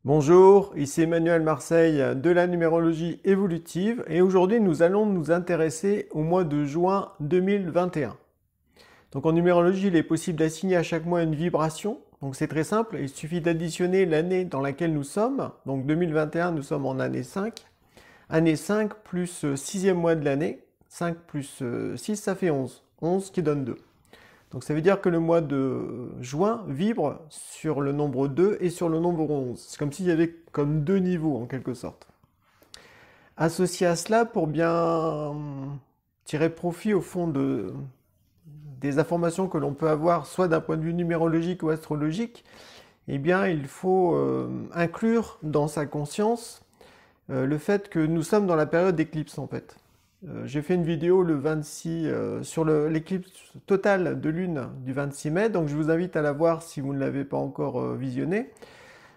Bonjour, ici Emmanuel Marseille de la numérologie évolutive et aujourd'hui nous allons nous intéresser au mois de juin 2021. Donc en numérologie, il est possible d'assigner à chaque mois une vibration. Donc c'est très simple, il suffit d'additionner l'année dans laquelle nous sommes. Donc 2021, nous sommes en année 5. Année 5 plus sixième mois de l'année. 5 plus 6, ça fait 11. 11 qui donne 2. Donc ça veut dire que le mois de juin vibre sur le nombre 2 et sur le nombre 11. C'est comme s'il y avait comme deux niveaux en quelque sorte. Associé à cela, pour bien tirer profit au fond des informations que l'on peut avoir, soit d'un point de vue numérologique ou astrologique, eh bien il faut inclure dans sa conscience le fait que nous sommes dans la période d'éclipse en fait. J'ai fait une vidéo le 26 sur l'éclipse totale de lune du 26 mai, donc je vous invite à la voir si vous ne l'avez pas encore visionnée,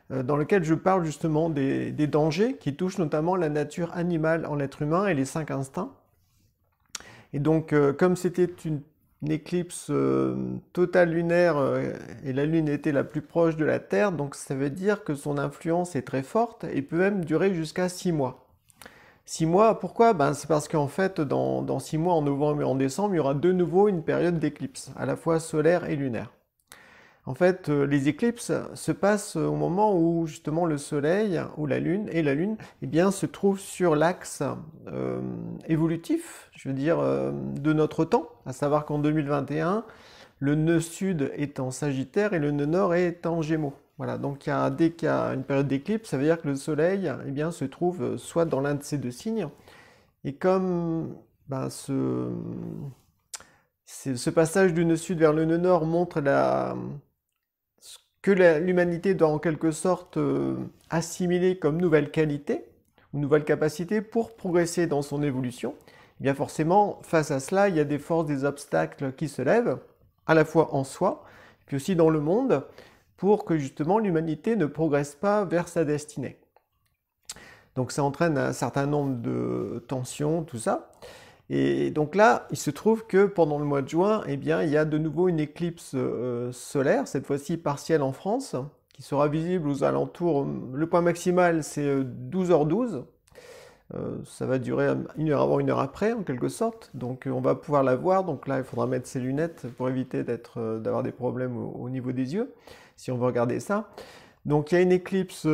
dans lequel je parle justement des dangers qui touchent notamment la nature animale en l'être humain et les 5 instincts. Et donc comme c'était une éclipse totale lunaire et la lune était la plus proche de la Terre, donc ça veut dire que son influence est très forte et peut même durer jusqu'à 6 mois. 6 mois, pourquoi? Ben, c'est parce qu'en fait, dans 6 mois, en novembre et en décembre, il y aura de nouveau une période d'éclipse, à la fois solaire et lunaire. En fait, les éclipses se passent au moment où justement le Soleil ou la Lune, eh bien, se trouvent sur l'axe évolutif, je veux dire, de notre temps, à savoir qu'en 2021, le nœud sud est en Sagittaire et le nœud nord est en Gémeaux. Voilà, donc dès qu'il y a une période d'éclipse, ça veut dire que le Soleil eh bien, se trouve soit dans l'un de ces deux signes, et comme ben, ce passage du nœud sud vers le nœud nord montre que l'humanité doit en quelque sorte assimiler comme nouvelle qualité, ou nouvelle capacité pour progresser dans son évolution, eh bien forcément, face à cela, il y a des forces, des obstacles qui se lèvent, à la fois en soi, puis aussi dans le monde, pour que justement l'humanité ne progresse pas vers sa destinée. Donc ça entraîne un certain nombre de tensions, tout ça. Et donc là, il se trouve que pendant le mois de juin, eh bien, il y a de nouveau une éclipse solaire, cette fois-ci partielle en France, qui sera visible aux alentours. Le point maximal, c'est 12h12. Ça va durer une heure avant, une heure après, en quelque sorte. Donc on va pouvoir la voir. Donc là, il faudra mettre ses lunettes pour éviter d'avoir des problèmes au niveau des yeux, si on veut regarder ça. Donc il y a une éclipse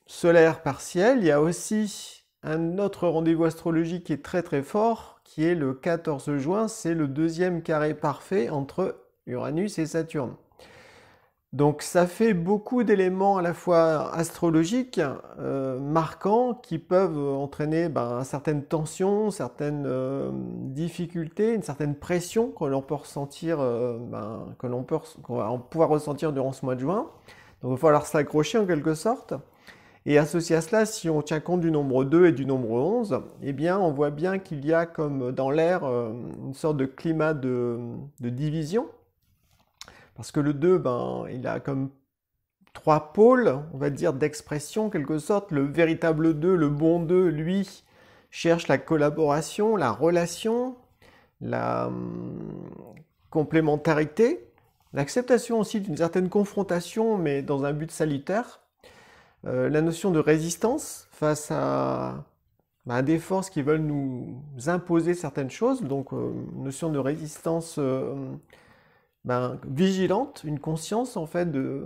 solaire partielle. Il y a aussi un autre rendez-vous astrologique qui est très très fort, qui est le 14 juin. C'est le deuxième carré parfait entre Uranus et Saturne. Donc ça fait beaucoup d'éléments à la fois astrologiques, marquants, qui peuvent entraîner certaines tensions, certaines difficultés, une certaine pression que l'on peut ressentir, qu'on va pouvoir ressentir durant ce mois de juin. Donc il va falloir s'accrocher en quelque sorte. Et associé à cela, si on tient compte du nombre 2 et du nombre 11, eh bien on voit bien qu'il y a comme dans l'air une sorte de climat de division. Parce que le 2, il a comme trois pôles, on va dire, d'expression, en quelque sorte. Le véritable 2, le bon 2, lui, cherche la collaboration, la relation, la complémentarité, l'acceptation aussi d'une certaine confrontation, mais dans un but salutaire. La notion de résistance face à des forces qui veulent nous imposer certaines choses, donc notion de résistance vigilante, une conscience en fait de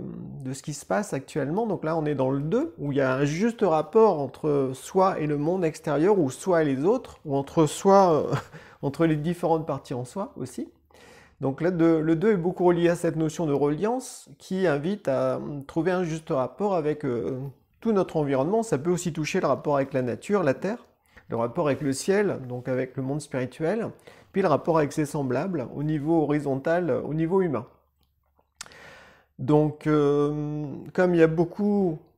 ce qui se passe actuellement. Donc là on est dans le 2, où il y a un juste rapport entre soi et le monde extérieur, ou soi et les autres, ou entre soi, entre les différentes parties en soi aussi. Donc là, le 2 est beaucoup relié à cette notion de reliance qui invite à trouver un juste rapport avec tout notre environnement. Ça peut aussi toucher le rapport avec la nature, la terre, le rapport avec le ciel, donc avec le monde spirituel, puis le rapport avec ses semblables au niveau horizontal, au niveau humain. Donc, comme il y a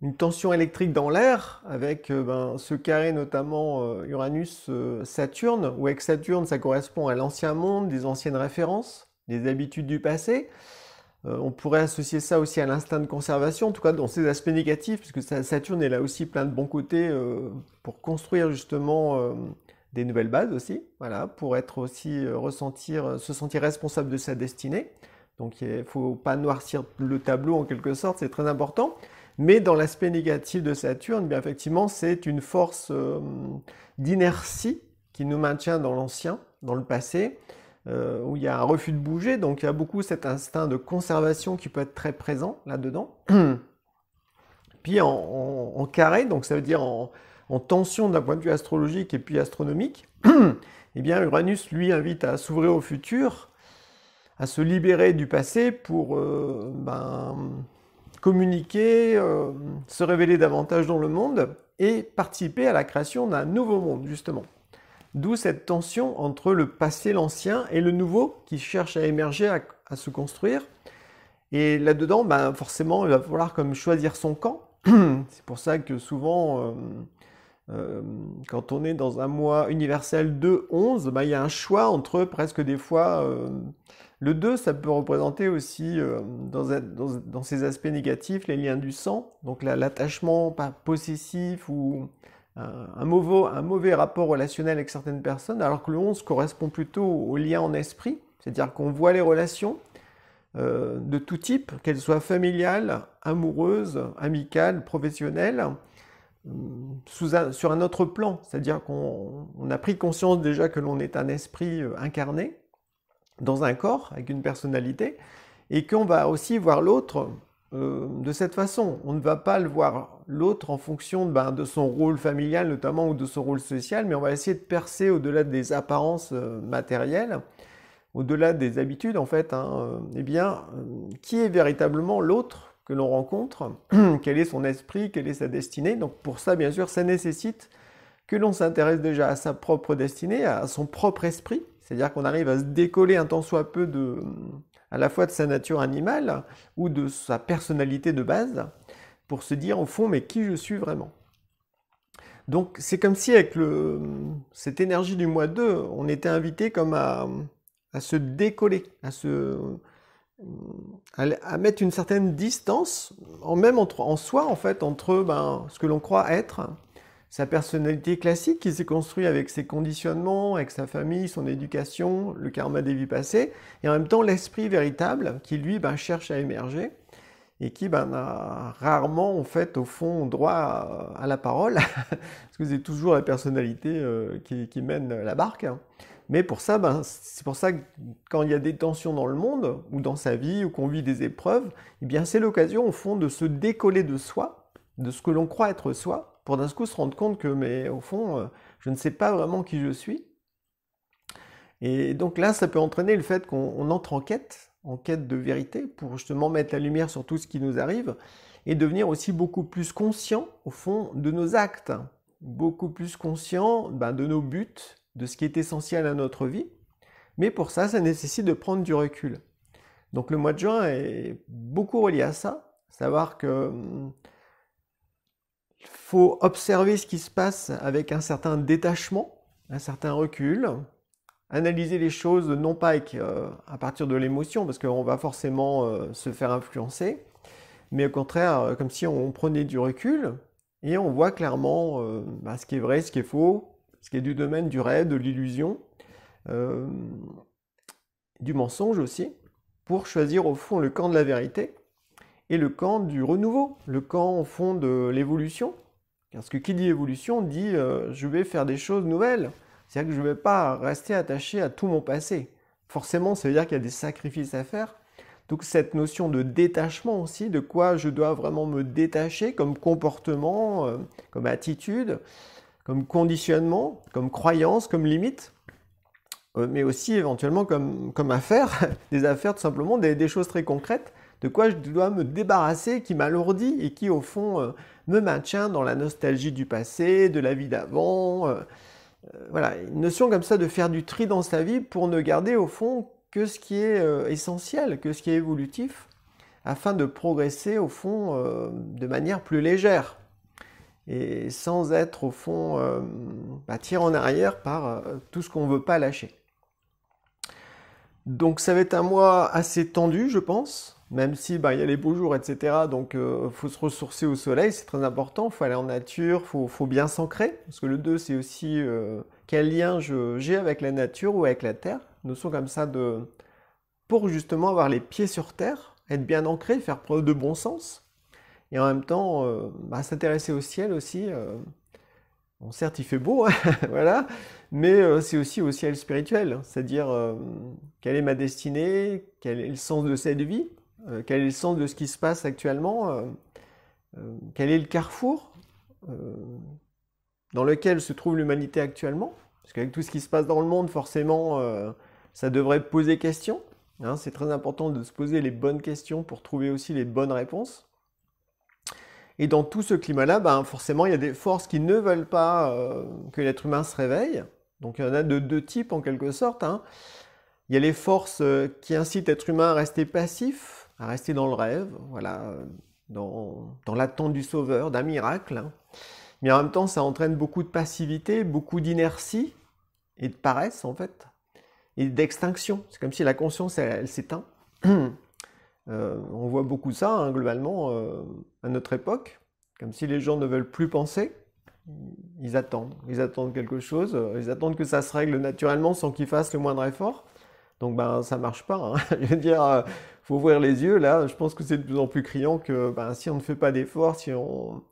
une tension électrique dans l'air, avec ce carré notamment Uranus-Saturne, où avec Saturne, ça correspond à l'ancien monde, des anciennes références, des habitudes du passé. On pourrait associer ça aussi à l'instinct de conservation, en tout cas dans ses aspects négatifs, puisque Saturne est là aussi plein de bons côtés pour construire justement des nouvelles bases aussi, voilà, pour être aussi se sentir responsable de sa destinée. Donc il ne faut pas noircir le tableau en quelque sorte, c'est très important. Mais dans l'aspect négatif de Saturne, bien effectivement, c'est une force d'inertie qui nous maintient dans l'ancien, dans le passé, où il y a un refus de bouger, donc il y a beaucoup cet instinct de conservation qui peut être très présent là-dedans. Puis en carré, donc ça veut dire en tension d'un point de vue astrologique et puis astronomique, eh bien Uranus lui invite à s'ouvrir au futur, à se libérer du passé pour communiquer, se révéler davantage dans le monde et participer à la création d'un nouveau monde, justement. D'où cette tension entre le passé, l'ancien, et le nouveau qui cherche à émerger, à se construire. Et là-dedans, forcément, il va falloir comme choisir son camp. C'est pour ça que souvent, quand on est dans un mois universel 2-11, il y a un choix entre presque des fois... le 2, ça peut représenter aussi, dans ses aspects négatifs, les liens du sang, donc l'attachement pas possessif ou un mauvais rapport relationnel avec certaines personnes, alors que le 11 correspond plutôt aux liens en esprit, c'est-à-dire qu'on voit les relations de tout type, qu'elles soient familiales, amoureuses, amicales, professionnelles, sur un autre plan, c'est-à-dire qu'on a pris conscience déjà que l'on est un esprit incarné, dans un corps, avec une personnalité, et qu'on va aussi voir l'autre de cette façon. On ne va pas le voir l'autre en fonction de son rôle familial notamment ou de son rôle social, mais on va essayer de percer au-delà des apparences matérielles, au-delà des habitudes en fait, qui est véritablement l'autre que l'on rencontre, quel est son esprit, quelle est sa destinée. Donc pour ça, bien sûr, ça nécessite que l'on s'intéresse déjà à sa propre destinée, à son propre esprit, c'est-à-dire qu'on arrive à se décoller un tant soit peu à la fois de sa nature animale ou de sa personnalité de base, pour se dire au fond, mais qui je suis vraiment. Donc c'est comme si avec cette énergie du mois 2, on était invité comme à se décoller, à mettre une certaine distance, même en soi en fait, entre ce que l'on croit être, sa personnalité classique qui s'est construite avec ses conditionnements, avec sa famille, son éducation, le karma des vies passées, et en même temps l'esprit véritable qui lui cherche à émerger et qui a rarement en fait au fond droit à la parole, parce que c'est toujours la personnalité qui mène la barque. Mais pour ça, c'est pour ça que quand il y a des tensions dans le monde, ou dans sa vie, ou qu'on vit des épreuves, eh bien c'est l'occasion au fond de se décoller de soi, de ce que l'on croit être soi, pour d'un coup se rendre compte que, mais au fond, je ne sais pas vraiment qui je suis. Et donc là, ça peut entraîner le fait qu'on entre en quête de vérité, pour justement mettre la lumière sur tout ce qui nous arrive, et devenir aussi beaucoup plus conscient, au fond, de nos actes, beaucoup plus conscient de nos buts, de ce qui est essentiel à notre vie. Mais pour ça, ça nécessite de prendre du recul. Donc le mois de juin est beaucoup relié à ça, savoir que il faut observer ce qui se passe avec un certain détachement, un certain recul, analyser les choses non pas à partir de l'émotion, parce qu'on va forcément se faire influencer, mais au contraire, comme si on prenait du recul, et on voit clairement ce qui est vrai, ce qui est faux, ce qui est du domaine du rêve, de l'illusion, du mensonge aussi, pour choisir au fond le camp de la vérité, et le camp du renouveau, le camp au fond de l'évolution. Parce que qui dit évolution dit je vais faire des choses nouvelles. C'est-à-dire que je ne vais pas rester attaché à tout mon passé. Forcément, ça veut dire qu'il y a des sacrifices à faire. Donc cette notion de détachement aussi, de quoi je dois vraiment me détacher comme comportement, comme attitude, comme conditionnement, comme croyance, comme limite, mais aussi éventuellement comme affaire, des affaires tout simplement, des choses très concrètes, de quoi je dois me débarrasser, qui m'alourdit et qui au fond me maintient dans la nostalgie du passé, de la vie d'avant. Voilà, une notion comme ça de faire du tri dans sa vie pour ne garder au fond que ce qui est essentiel, que ce qui est évolutif, afin de progresser au fond de manière plus légère et sans être au fond tiré en arrière par tout ce qu'on ne veut pas lâcher. Donc ça va être un mois assez tendu, je pense, même si il y a les beaux jours, etc. Donc faut se ressourcer au soleil, c'est très important, il faut aller en nature, faut bien s'ancrer, parce que le 2 c'est aussi quel lien j'ai avec la nature ou avec la terre, une notion comme ça pour justement avoir les pieds sur terre, être bien ancré, faire preuve de bon sens, et en même temps s'intéresser au ciel aussi. Bon, certes, il fait beau, hein, voilà, mais c'est aussi au ciel spirituel, c'est-à-dire quelle est ma destinée, quel est le sens de cette vie, quel est le sens de ce qui se passe actuellement, quel est le carrefour dans lequel se trouve l'humanité actuellement, parce qu'avec tout ce qui se passe dans le monde, forcément, ça devrait poser question. Hein, c'est très important de se poser les bonnes questions pour trouver aussi les bonnes réponses. Et dans tout ce climat-là, forcément, il y a des forces qui ne veulent pas que l'être humain se réveille. Donc il y en a de deux types en quelque sorte. Hein. Il y a les forces qui incitent l'être humain à rester passif, à rester dans le rêve, voilà, dans l'attente du sauveur, d'un miracle. Hein. Mais en même temps, ça entraîne beaucoup de passivité, beaucoup d'inertie et de paresse en fait, et d'extinction. C'est comme si la conscience, elle s'éteint. On voit beaucoup ça, hein, globalement, à notre époque. Comme si les gens ne veulent plus penser. Ils attendent quelque chose. Ils attendent que ça se règle naturellement sans qu'ils fassent le moindre effort. Donc, ça marche pas. Hein. Je veux dire, faut ouvrir les yeux. Là, je pense que c'est de plus en plus criant que si on ne fait pas d'efforts, si on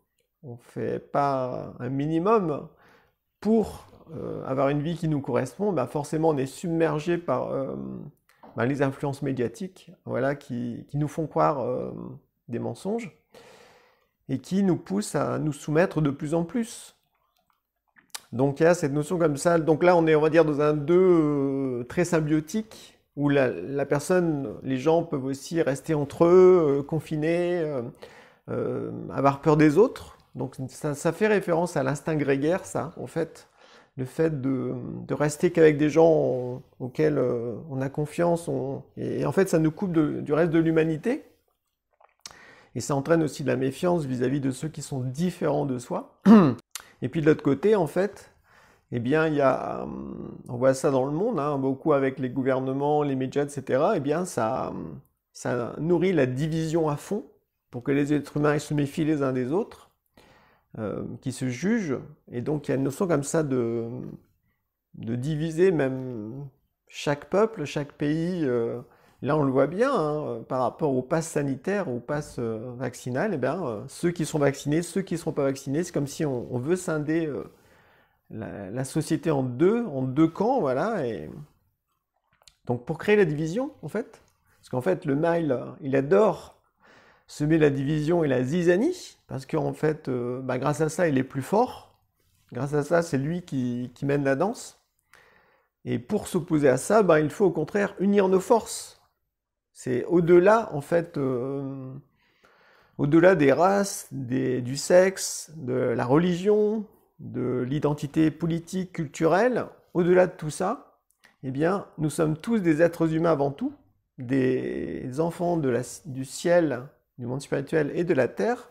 ne fait pas un minimum pour avoir une vie qui nous correspond, forcément, on est submergé par les influences médiatiques, voilà, qui nous font croire des mensonges et qui nous poussent à nous soumettre de plus en plus. Donc il y a cette notion comme ça. Donc là, on est, on va dire, dans un 2 très symbiotique où la personne, les gens peuvent aussi rester entre eux, confinés, avoir peur des autres. Donc ça fait référence à l'instinct grégaire, ça, en fait. Le fait de rester qu'avec des gens auxquels on a confiance, et en fait ça nous coupe du reste de l'humanité, et ça entraîne aussi de la méfiance vis-à-vis de ceux qui sont différents de soi. Et puis de l'autre côté, en fait, eh bien, on voit ça dans le monde, hein, beaucoup avec les gouvernements, les médias, etc. Eh bien, ça nourrit la division à fond pour que les êtres humains se méfient les uns des autres. Qui se jugent, et donc il y a une notion comme ça de diviser même chaque peuple, chaque pays. Là on le voit bien, hein, par rapport au pass sanitaire, au pass vaccinal, ceux qui sont vaccinés, ceux qui ne sont pas vaccinés, c'est comme si on veut scinder la société en deux camps, voilà, et donc pour créer la division en fait, parce qu'en fait le mal, il adore semer la division et la zizanie, parce qu'en fait, grâce à ça, il est plus fort. Grâce à ça, c'est lui qui mène la danse. Et pour s'opposer à ça, il faut au contraire unir nos forces. C'est au-delà, en fait, au-delà des races, du sexe, de la religion, de l'identité politique, culturelle, au-delà de tout ça, eh bien, nous sommes tous des êtres humains avant tout, des enfants du ciel, du monde spirituel et de la terre.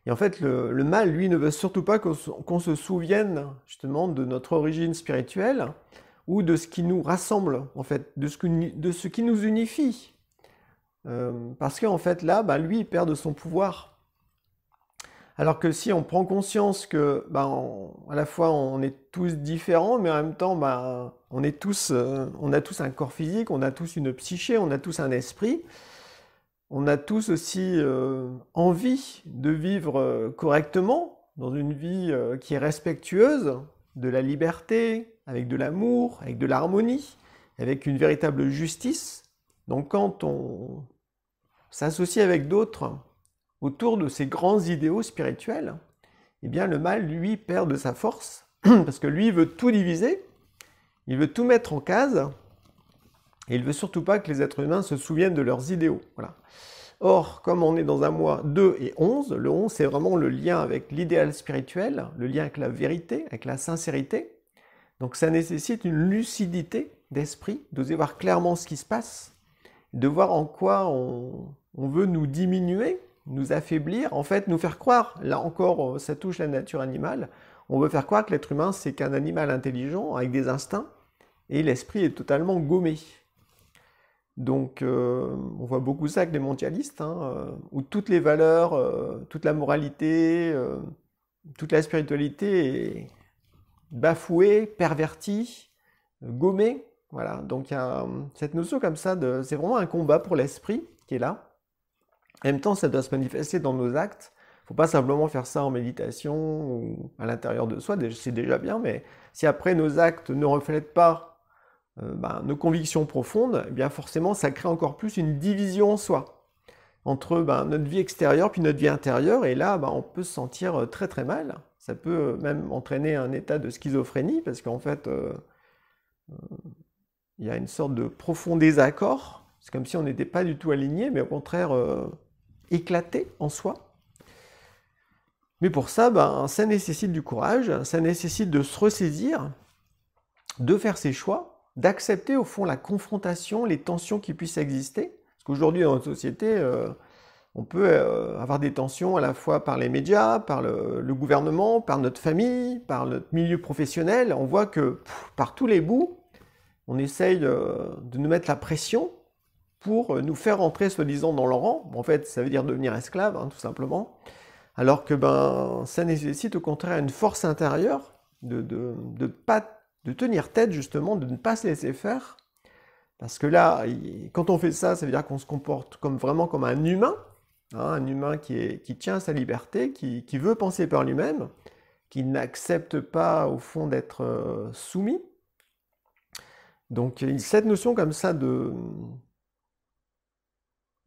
Et en fait, le mal, lui, ne veut surtout pas qu'on se souvienne justement de notre origine spirituelle ou de ce qui nous rassemble, en fait, de ce qui nous unifie. Parce qu'en fait, là, lui, il perd de son pouvoir. Alors que si on prend conscience que, à la fois, on est tous différents, mais en même temps, on a tous un corps physique, on a tous une psyché, on a tous un esprit. On a tous aussi envie de vivre correctement, dans une vie qui est respectueuse de la liberté, avec de l'amour, avec de l'harmonie, avec une véritable justice. Donc quand on s'associe avec d'autres autour de ces grands idéaux spirituels, eh bien le mal, lui, perd de sa force, parce que lui, il veut tout diviser, il veut tout mettre en case, et il ne veut surtout pas que les êtres humains se souviennent de leurs idéaux. Voilà. Or, comme on est dans un mois 2 et 11, le 11 c'est vraiment le lien avec l'idéal spirituel, le lien avec la vérité, avec la sincérité. Donc ça nécessite une lucidité d'esprit, d'oser voir clairement ce qui se passe, de voir en quoi on veut nous diminuer, nous affaiblir, en fait nous faire croire, là encore ça touche la nature animale, on veut faire croire que l'être humain c'est qu'un animal intelligent avec des instincts, et l'esprit est totalement gommé. Donc on voit beaucoup ça avec les mondialistes, hein, où toutes les valeurs, toute la moralité, toute la spiritualité est bafouée, pervertie, gommée. Voilà, donc il y a cette notion comme ça, c'est vraiment un combat pour l'esprit qui est là. En même temps, ça doit se manifester dans nos actes. Il ne faut pas simplement faire ça en méditation ou à l'intérieur de soi, c'est déjà bien, mais si après nos actes ne reflètent pas nos convictions profondes, eh bien forcément ça crée encore plus une division en soi, entre notre vie extérieure puis notre vie intérieure, et là on peut se sentir très très mal. Ça peut même entraîner un état de schizophrénie, parce qu'en fait il y a une sorte de profond désaccord, c'est comme si on n'était pas du tout aligné, mais au contraire éclaté en soi. Mais pour ça, ça nécessite du courage, ça nécessite de se ressaisir, de faire ses choix, d'accepter au fond la confrontation, les tensions qui puissent exister. Parce qu'aujourd'hui dans notre société, on peut avoir des tensions à la fois par les médias, par le gouvernement, par notre famille, par notre milieu professionnel. On voit que par tous les bouts, on essaye de nous mettre la pression pour nous faire rentrer soi-disant dans le rang. En fait, ça veut dire devenir esclave, tout simplement. Alors que ça nécessite au contraire une force intérieure de tenir tête, justement, de ne pas se laisser faire. Parce que là, quand on fait ça, ça veut dire qu'on se comporte vraiment comme un humain qui tient à sa liberté, qui veut penser par lui-même, qui n'accepte pas au fond d'être soumis. Donc cette notion comme ça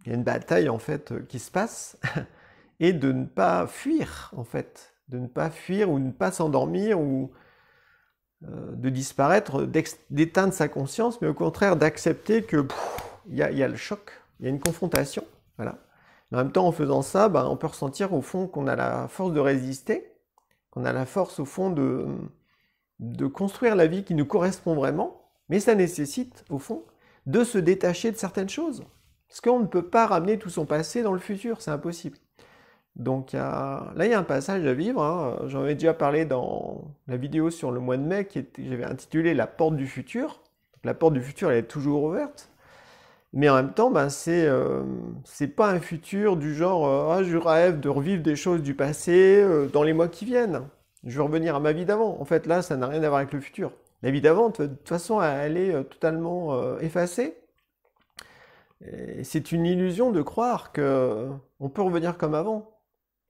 il y a une bataille en fait qui se passe, et de ne pas fuir en fait, de ne pas fuir ou de ne pas s'endormir ou de disparaître, d'éteindre sa conscience, mais au contraire d'accepter que il y a le choc, il y a une confrontation, voilà. En même temps, en faisant ça, on peut ressentir au fond qu'on a la force de résister, qu'on a la force au fond de construire la vie qui nous correspond vraiment, mais ça nécessite au fond de se détacher de certaines choses. Parce qu'on ne peut pas ramener tout son passé dans le futur, c'est impossible. Donc là, il y a un passage à vivre, j'en avais déjà parlé dans la vidéo sur le mois de mai, j'avais intitulé « La porte du futur ». Donc, la porte du futur, elle est toujours ouverte, mais en même temps, c'est pas un futur du genre je rêve de revivre des choses du passé dans les mois qui viennent. Je veux revenir à ma vie d'avant. En fait, là, ça n'a rien à voir avec le futur. La vie d'avant, de toute façon, elle est totalement effacée. C'est une illusion de croire qu'on peut revenir comme avant.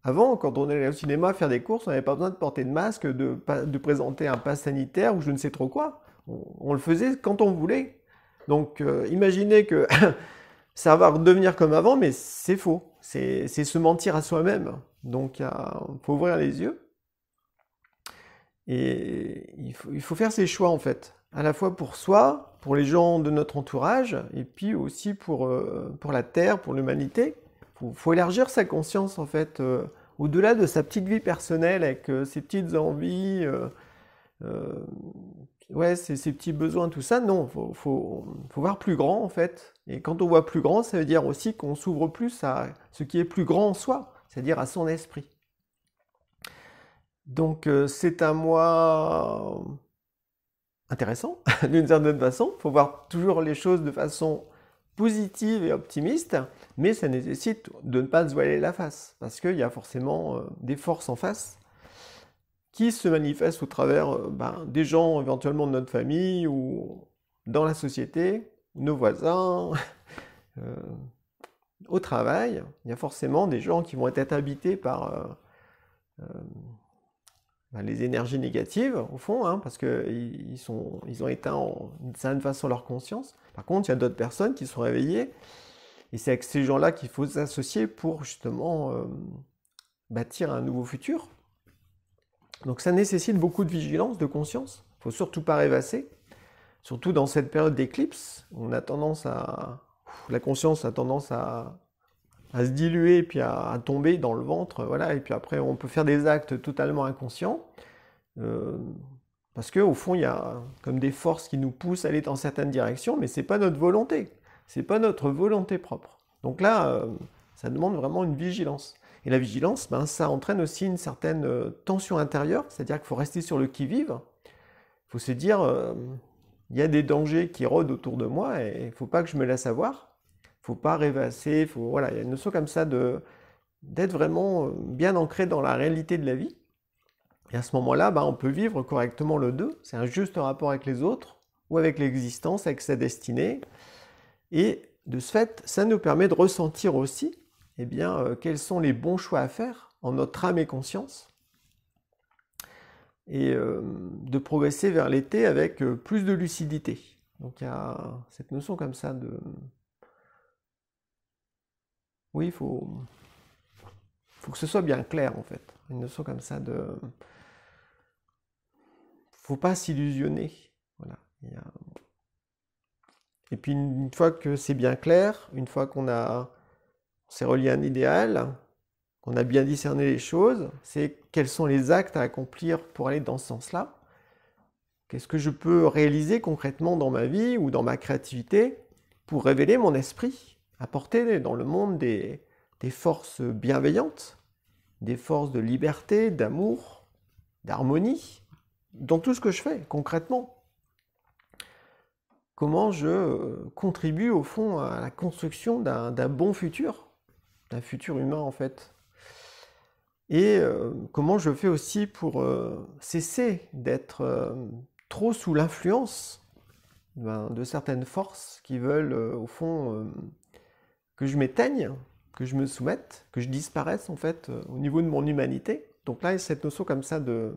Avant, quand on allait au cinéma faire des courses, on n'avait pas besoin de porter de masque, de présenter un pass sanitaire ou je ne sais trop quoi. On le faisait quand on voulait. Donc imaginez que ça va redevenir comme avant, mais c'est faux. C'est se mentir à soi-même. Donc il faut ouvrir les yeux. Et il faut faire ses choix en fait. À la fois pour soi, pour les gens de notre entourage, et puis aussi pour la Terre, pour l'humanité. Faut élargir sa conscience en fait, au-delà de sa petite vie personnelle avec ses petites envies, ses petits besoins, tout ça. Non, faut voir plus grand en fait. Et quand on voit plus grand, ça veut dire aussi qu'on s'ouvre plus à ce qui est plus grand en soi, c'est-à-dire à son esprit. Donc c'est un mois intéressant d'une certaine façon. Il faut voir toujours les choses de façon positive et optimiste, mais ça nécessite de ne pas se voiler la face, parce qu'il y a forcément des forces en face qui se manifestent au travers des gens éventuellement de notre famille ou dans la société, nos voisins, au travail. Il y a forcément des gens qui vont être habités par les énergies négatives, au fond, parce qu'ils ont éteint d'une certaine façon leur conscience. Par contre, il y a d'autres personnes qui sont réveillées, et c'est avec ces gens-là qu'il faut s'associer pour justement bâtir un nouveau futur. Donc ça nécessite beaucoup de vigilance, de conscience. Il ne faut surtout pas rêvasser, surtout dans cette période d'éclipse. La conscience a tendance à se diluer, puis à tomber dans le ventre, voilà. Et puis après, on peut faire des actes totalement inconscients, parce qu'au fond, il y a comme des forces qui nous poussent à aller dans certaines directions, mais ce n'est pas notre volonté, ce n'est pas notre volonté propre. Donc là, ça demande vraiment une vigilance. Et la vigilance, ça entraîne aussi une certaine tension intérieure, c'est-à-dire qu'il faut rester sur le qui-vive. Il faut se dire, il y a des dangers qui rôdent autour de moi, et il ne faut pas que je me laisse avoir. Il ne faut pas rêvasser, voilà, il y a une notion comme ça d'être vraiment bien ancré dans la réalité de la vie. Et à ce moment-là, on peut vivre correctement le 2, c'est un juste rapport avec les autres, ou avec l'existence, avec sa destinée. Et de ce fait, ça nous permet de ressentir aussi eh bien, quels sont les bons choix à faire en notre âme et conscience, et de progresser vers l'été avec plus de lucidité. Donc il y a cette notion comme ça de... Oui, il faut que ce soit bien clair en fait. Une notion comme ça de... Faut pas s'illusionner. Voilà. Et puis une fois que c'est bien clair, une fois qu'on s'est relié à un idéal, qu'on a bien discerné les choses, c'est quels sont les actes à accomplir pour aller dans ce sens-là. Qu'est-ce que je peux réaliser concrètement dans ma vie ou dans ma créativité pour révéler mon esprit, apporter dans le monde des forces bienveillantes, des forces de liberté, d'amour, d'harmonie, dans tout ce que je fais concrètement. Comment je contribue au fond à la construction d'un bon futur, d'un futur humain en fait. Et comment je fais aussi pour cesser d'être trop sous l'influence de certaines forces qui veulent au fond que je m'éteigne, que je me soumette, que je disparaisse en fait au niveau de mon humanité. Donc là, cette notion comme ça de...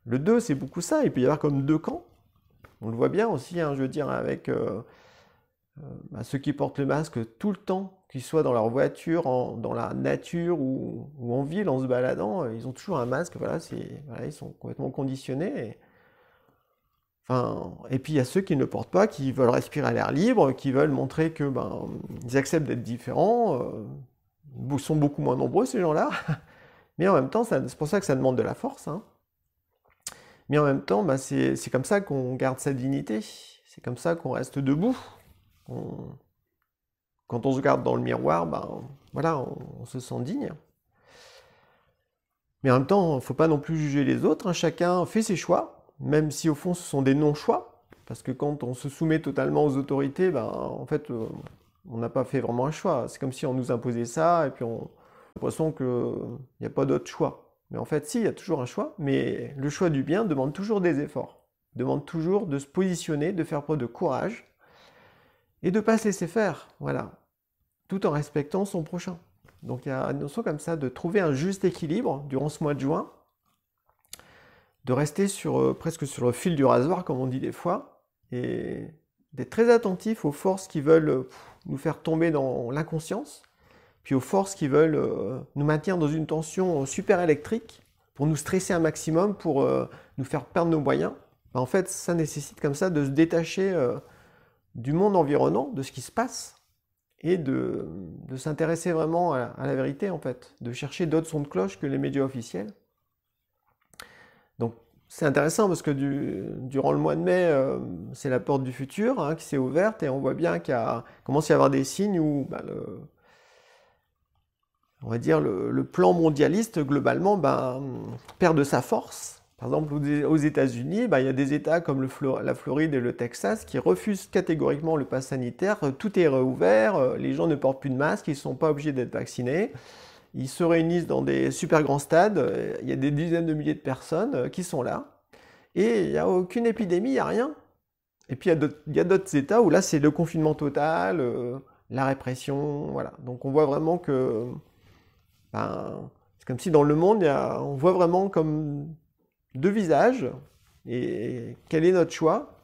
Le 2, c'est beaucoup ça, il peut y avoir comme deux camps. On le voit bien aussi, hein, je veux dire, avec ceux qui portent le masque tout le temps, qu'ils soient dans leur voiture, dans la nature ou en ville, en se baladant, ils ont toujours un masque, voilà, ils sont complètement conditionnés. Et puis il y a ceux qui ne le portent pas, qui veulent respirer à l'air libre, qui veulent montrer que ils acceptent d'être différents. Ils sont beaucoup moins nombreux ces gens-là, mais en même temps, c'est pour ça que ça demande de la force. Hein. Mais en même temps, c'est comme ça qu'on garde sa dignité, c'est comme ça qu'on reste debout. Quand on se regarde dans le miroir, voilà, on se sent digne. Mais en même temps, il ne faut pas non plus juger les autres, hein. Chacun fait ses choix, même si au fond ce sont des non-choix, parce que quand on se soumet totalement aux autorités, en fait, on n'a pas fait vraiment un choix. C'est comme si on nous imposait ça, et puis on a l'impression qu'il n'y a pas d'autre choix. Mais en fait, si, il y a toujours un choix, mais le choix du bien demande toujours des efforts, demande toujours de se positionner, de faire preuve de courage, et de ne pas se laisser faire, voilà, tout en respectant son prochain. Donc il y a une notion comme ça de trouver un juste équilibre durant ce mois de juin, de rester presque sur le fil du rasoir, comme on dit des fois, et d'être très attentif aux forces qui veulent nous faire tomber dans l'inconscience, puis aux forces qui veulent nous maintenir dans une tension super électrique, pour nous stresser un maximum, pour nous faire perdre nos moyens. En fait, ça nécessite comme ça de se détacher du monde environnant, de ce qui se passe, et de s'intéresser vraiment à la vérité, en fait, de chercher d'autres sons de cloche que les médias officiels. Donc, c'est intéressant parce que durant le mois de mai, c'est la porte du futur hein, qui s'est ouverte, et on voit bien qu'il commence à y avoir des signes où on va dire le plan mondialiste, globalement, perd de sa force. Par exemple, aux États-Unis, il y a des États comme la Floride et le Texas qui refusent catégoriquement le pass sanitaire. Tout est réouvert, les gens ne portent plus de masque, ils ne sont pas obligés d'être vaccinés. Ils se réunissent dans des super grands stades, il y a des dizaines de milliers de personnes qui sont là. Et il n'y a aucune épidémie, il n'y a rien. Et puis il y a d'autres États où là c'est le confinement total, la répression, voilà. Donc on voit vraiment que... c'est comme si dans le monde, on voit vraiment comme deux visages, et quel est notre choix,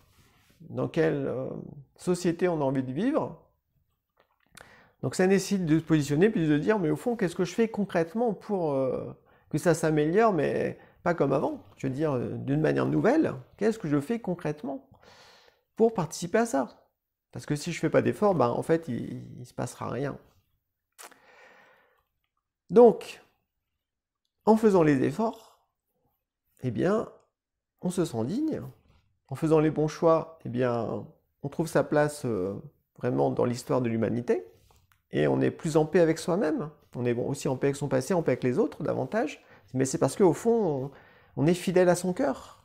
dans quelle société on a envie de vivre. Donc ça nécessite de se positionner, puis de dire, mais au fond, qu'est-ce que je fais concrètement pour que ça s'améliore, mais pas comme avant, je veux dire, d'une manière nouvelle, qu'est-ce que je fais concrètement pour participer à ça? Parce que si je ne fais pas d'effort, en fait, il ne se passera rien. Donc, en faisant les efforts, eh bien, on se sent digne. En faisant les bons choix, eh bien, on trouve sa place vraiment dans l'histoire de l'humanité. Et on est plus en paix avec soi-même. On est aussi en paix avec son passé, en paix avec les autres, davantage. Mais c'est parce qu'au fond, on est fidèle à son cœur.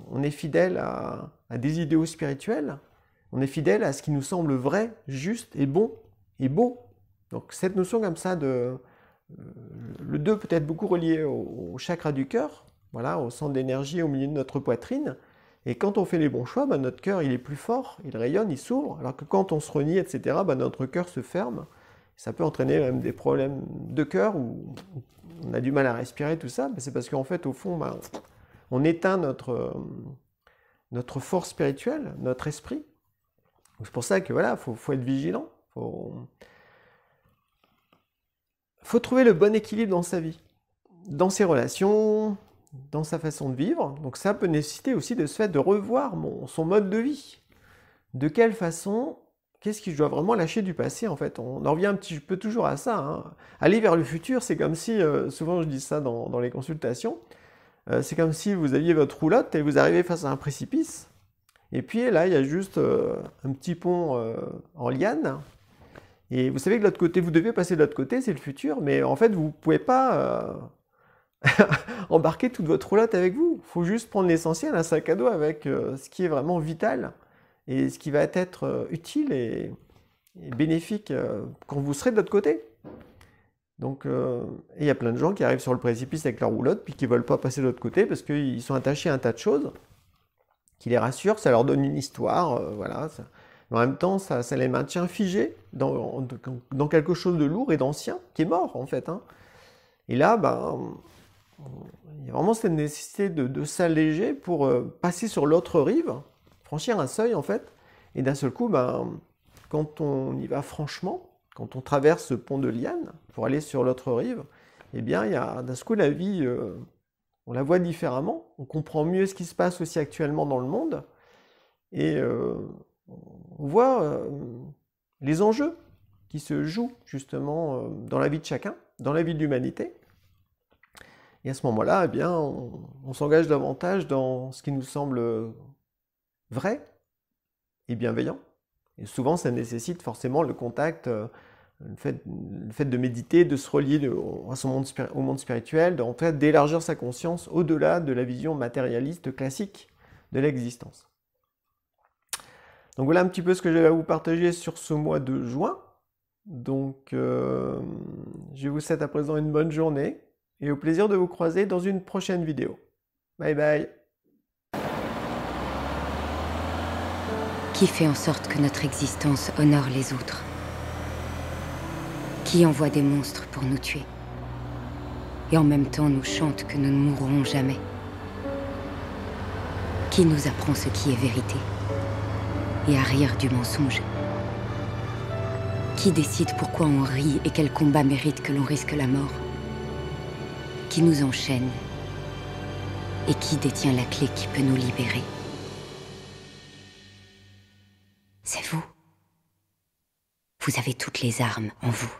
On est fidèle à des idéaux spirituels. On est fidèle à ce qui nous semble vrai, juste et bon et beau. Donc cette notion comme ça le 2 peut être beaucoup relié au chakra du cœur, voilà, au centre d'énergie au milieu de notre poitrine. Et quand on fait les bons choix, notre cœur il est plus fort, il rayonne, il s'ouvre. Alors que quand on se renie, etc., notre cœur se ferme Ça peut entraîner même des problèmes de cœur où on a du mal à respirer, tout ça. C'est parce qu'en fait, au fond, on éteint notre force spirituelle, notre esprit. C'est pour ça que voilà, faut être vigilant. Faut trouver le bon équilibre dans sa vie, dans ses relations, dans sa façon de vivre. Donc ça peut nécessiter aussi de ce fait de revoir son mode de vie. De quelle façon, qu'est-ce que je dois vraiment lâcher du passé en fait? On en revient un petit peu toujours à ça. Hein. Aller vers le futur, c'est comme si, souvent je dis ça dans les consultations, c'est comme si vous aviez votre roulotte et vous arrivez face à un précipice. Et puis là, il y a juste un petit pont en liane. Et vous savez que de l'autre côté, vous devez passer de l'autre côté, c'est le futur, mais en fait, vous ne pouvez pas embarquer toute votre roulotte avec vous. Il faut juste prendre l'essentiel, un sac à dos avec ce qui est vraiment vital et ce qui va être utile et bénéfique quand vous serez de l'autre côté. Donc, il y a plein de gens qui arrivent sur le précipice avec leur roulotte puis qui ne veulent pas passer de l'autre côté parce qu'ils sont attachés à un tas de choses qui les rassurent, ça leur donne une histoire, voilà. Mais en même temps, ça les maintient figés dans quelque chose de lourd et d'ancien, qui est mort en fait. Hein. Et là, il y a vraiment cette nécessité de s'alléger pour passer sur l'autre rive, franchir un seuil en fait. Et d'un seul coup, quand on y va franchement, quand on traverse ce pont de liane pour aller sur l'autre rive, eh bien, il y a d'un seul coup la vie, on la voit différemment, on comprend mieux ce qui se passe aussi actuellement dans le monde, et on voit les enjeux qui se jouent justement dans la vie de chacun, dans la vie de l'humanité. Et à ce moment-là, eh bien, on s'engage davantage dans ce qui nous semble vrai et bienveillant. Et souvent, ça nécessite forcément le contact, le fait de méditer, de se relier au monde spirituel, en fait, d'élargir sa conscience au-delà de la vision matérialiste classique de l'existence. Donc voilà un petit peu ce que j'avais à vous partager sur ce mois de juin. Donc je vous souhaite à présent une bonne journée et au plaisir de vous croiser dans une prochaine vidéo. Bye bye. Qui fait en sorte que notre existence honore les autres? Qui envoie des monstres pour nous tuer? Et en même temps nous chante que nous ne mourrons jamais? Qui nous apprend ce qui est vérité et à rire du mensonge? Qui décide pourquoi on rit et quel combat mérite que l'on risque la mort? Qui nous enchaîne et qui détient la clé qui peut nous libérer? C'est vous. Vous avez toutes les armes en vous.